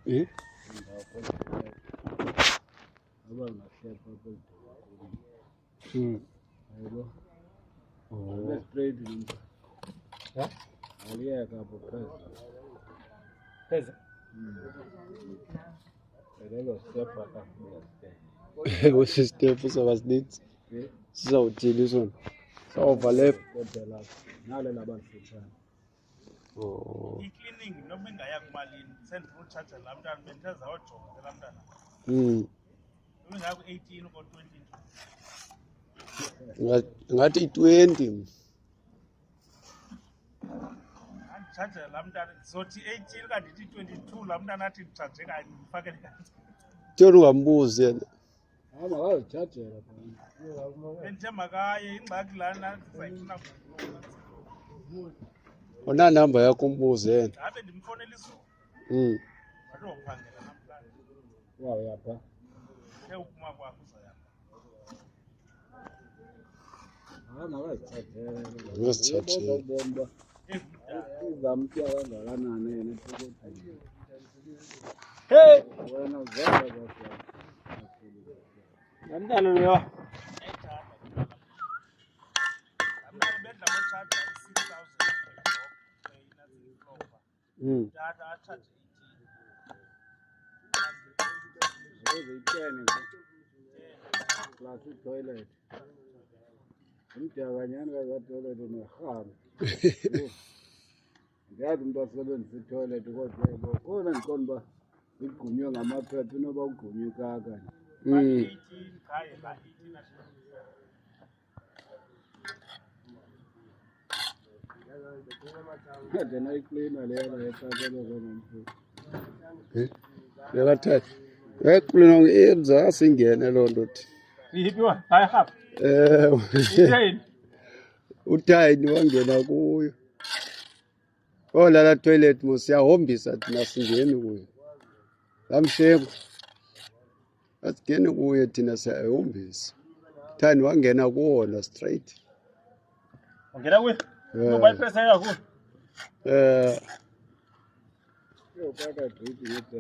Eh? Oh. What's step sizawuthini sona sawuvaleka. Oh. Icleaning noma ingaya kumalini send through charge la mntana benithenza wajonga la mntana. Noma ngaku 18 ko 20. Ngathi 20. Charge la mntana zothi 18 kanti 22 la mntana athi charge kanye ngifake kanti. Tshela ungambuzi yena. Awuzichargela Bendithemba kaye ingxaki lana sizayifuna Ona number yakho umbuzi yena. ngabe ndimfonela izolo. Wathi uphangela namhlanje. wawuyapha Uphuma kwakho uzayapha. Ngazichargela bomba izamtya kangakanani yena epokothini. Hey, Wena uzaba kahle. mntana lo. Amntana bedla ngo-charge 6,000 data a-charge 18 plus toilet. Umdyakanyana toilet nerhara. Ndiyazi umuntu asebenzisa itoilet kodwa khona ndiqonda uba igqunywe ngamaphepha inoba ugqunywe ikaka. 18 khaye la 18 Kade nayiklina leyo yethakelwe konomfuthi. Bekathatha. Ekulona emzasi ingene lo nto thi. Yiphiwa hayi hapha. Ithini? Utayini wangena kuyo. Olala toilet musiyahombisa thina singeni kuyo. Lamsheko. Asingeni kuyo thina siyahombisa. Tani wangena kuwona straight. Ungena kuyo? Ngoba ipressure yakho. Yokaka drip yethu.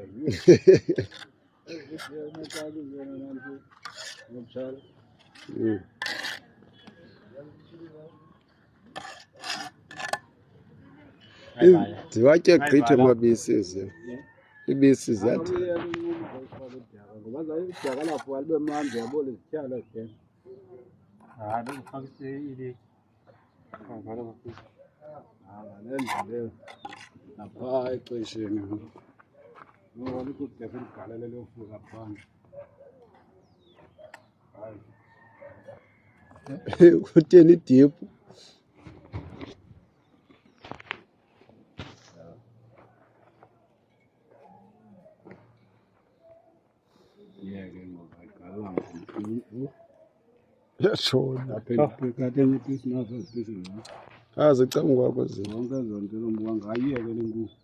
Umaqali ngena nanti ngomtshala. Ziwatye gqithe amabisi. Ibisi zathi. Ngoba zayidyaka lapho alibe manje yabona izityalo ke. Bekufakise ile. Nendlela lapha exesheni. Ngoba ukude kugalele lofuza phandle. Kutheni idiphu? Yeke ngoba igalanga. Yashona. Kade ngiphisinazo siphisina. Azicanga kwakho zini. Zonke zonke lo mbanga ayiyeke lenkuku.